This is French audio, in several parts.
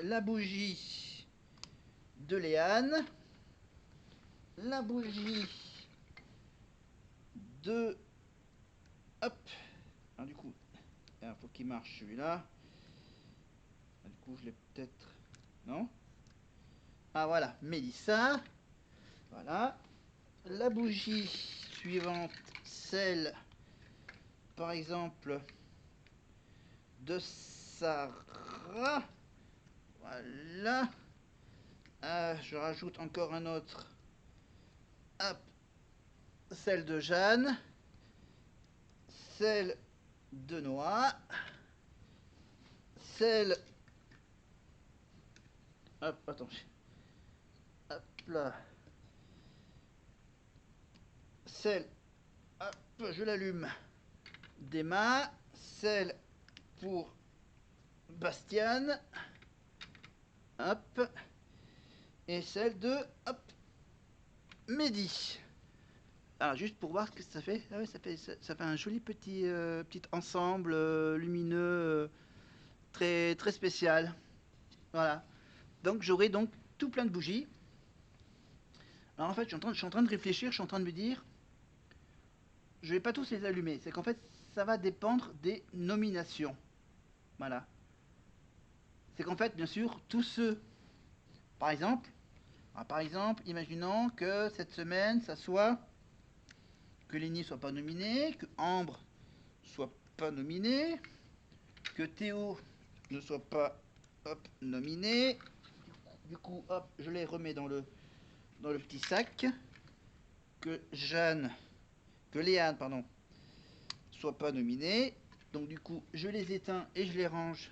la bougie de Léane, la bougie de... Hop. Alors du coup, il faut qu'il marche celui-là. Du coup, je l'ai peut-être... Non? Ah voilà, Mélissa. Voilà. La bougie suivante, celle, par exemple, de Sarah. Voilà. Je rajoute encore un autre. Hop. Celle de Jeanne. Celle de Noah. Celle... Hop, attends. Hop là. Celle... Hop, je l'allume. D'Emma. Celle pour Bastiane. Hop. Et celle de... Hop. Mehdi. Alors juste pour voir ce que ça fait. Ah ouais, ça fait un joli petit, petit ensemble lumineux très, très spécial. Voilà. Donc j'aurai donc tout plein de bougies. Alors en fait, je suis en train de réfléchir, je suis en train de me dire, je vais pas tous les allumer. C'est qu'en fait, ça va dépendre des nominations. Voilà. C'est qu'en fait, bien sûr, tous ceux, par exemple, imaginons que cette semaine, ça soit que Lenny soit pas nominé, que Ambre soit pas nominé, que Théo ne soit pas hop, nominé. Du coup, hop, je les remets dans le petit sac. Que Léane, pardon, soit pas nominée. Donc du coup, je les éteins et je les range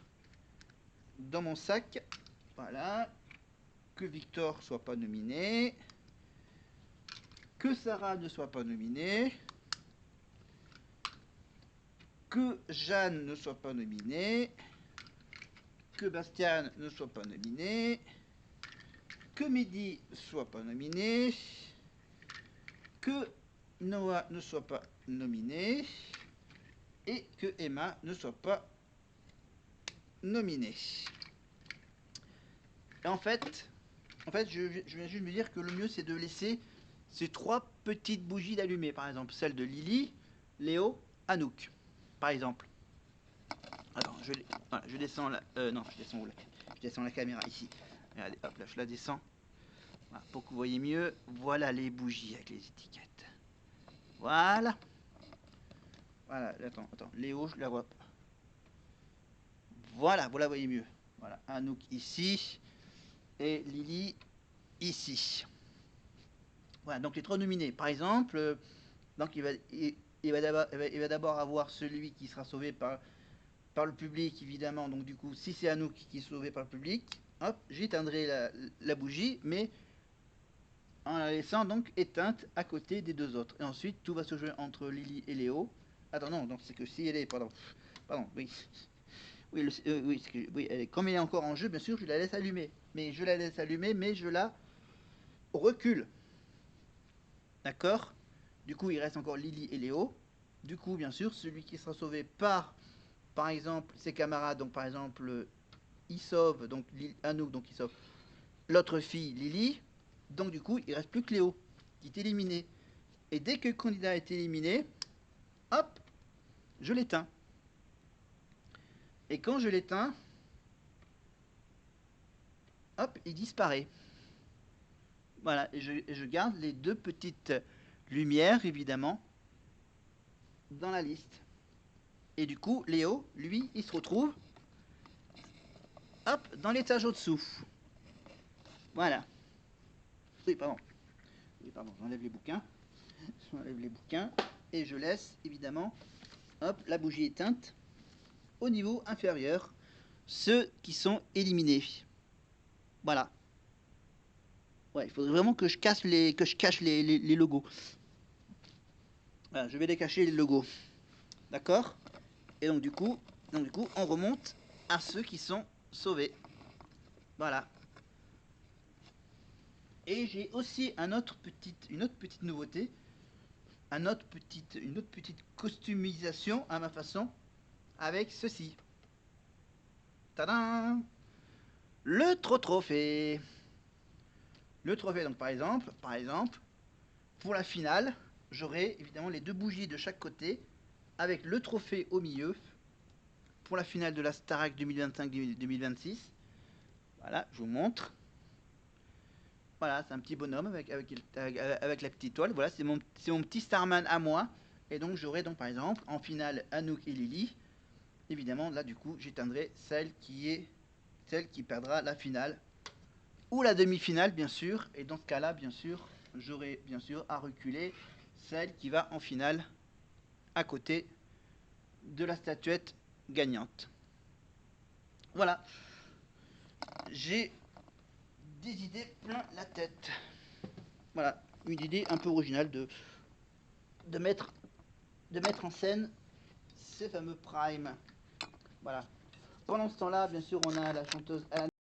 dans mon sac. Voilà. Que Victor soit pas nominé. Que Sarah ne soit pas nominée. Que Jeanne ne soit pas nominée. Que Bastian ne soit pas nominé. Que Mehdi soit pas nominé. Que Noah ne soit pas nominé. Et que Emma ne soit pas nominée. Et en fait, je viens juste me dire que le mieux c'est de laisser ces trois petites bougies d'allumées, par exemple celle de Lily, Léo, Anouk, par exemple. Alors voilà, je descends la, non, je descends la caméra ici. Regardez, hop là, je la descends. Voilà, pour que vous voyez mieux, voilà les bougies avec les étiquettes. Voilà. Voilà, attends, Léo, je la vois pas. Voilà, vous la voyez mieux. Voilà, Anouk ici et Lily ici. Voilà, donc les trois nominés. Par exemple, donc il va d'abord avoir celui qui sera sauvé par le public, évidemment. Donc du coup, si c'est Anouk qui est sauvé par le public, hop, j'éteindrai la bougie, mais en la laissant donc éteinte à côté des deux autres. Et ensuite, tout va se jouer entre Lily et Léo. Attends, non, c'est que si elle est... Pardon, oui. Oui, comme elle est encore en jeu, bien sûr, je la laisse allumer. Mais je la recule. D'accord? Du coup, il reste encore Lily et Léo. Du coup, bien sûr, celui qui sera sauvé par exemple, ses camarades, donc par exemple, il sauve, donc Anouk, donc il sauve l'autre fille, Lily. Donc du coup, il reste plus que Léo, qui est éliminé. Et dès que le candidat est éliminé, hop, je l'éteins. Et quand je l'éteins, hop, il disparaît. Voilà, et je garde les deux petites lumières, évidemment, dans la liste. Et du coup, Léo, lui, il se retrouve, hop, dans l'étage au-dessous. Voilà. Oui, pardon. Oui, pardon, j'enlève les bouquins. J'enlève les bouquins. Et je laisse, évidemment, hop, la bougie éteinte au niveau inférieur. Ceux qui sont éliminés. Voilà. Ouais, il faudrait vraiment que je cache les logos. Voilà, je vais les cacher les logos. D'accord? Et donc du coup, on remonte à ceux qui sont sauvés. Voilà. Et j'ai aussi une autre petite nouveauté, une autre petite customisation à ma façon avec ceci. Tadam! le trophée. Le trophée, donc par exemple, pour la finale, j'aurai évidemment les 2 bougies de chaque côté, avec le trophée au milieu, pour la finale de la Starac 2025-2026. Voilà, je vous montre. Voilà, c'est un petit bonhomme avec la petite toile. Voilà, c'est mon petit Starman à moi. Et donc j'aurai donc par exemple en finale Anouk et Lily. Évidemment, là du coup, j'éteindrai celle qui perdra la finale ou la demi-finale, bien sûr. Et dans ce cas-là, bien sûr, j'aurai bien sûr à reculer celle qui va en finale à côté de la statuette gagnante. Voilà, j'ai des idées plein la tête. Voilà, une idée un peu originale de mettre en scène ces fameux primes. Voilà. Pendant ce temps-là, bien sûr, on a la chanteuse Anne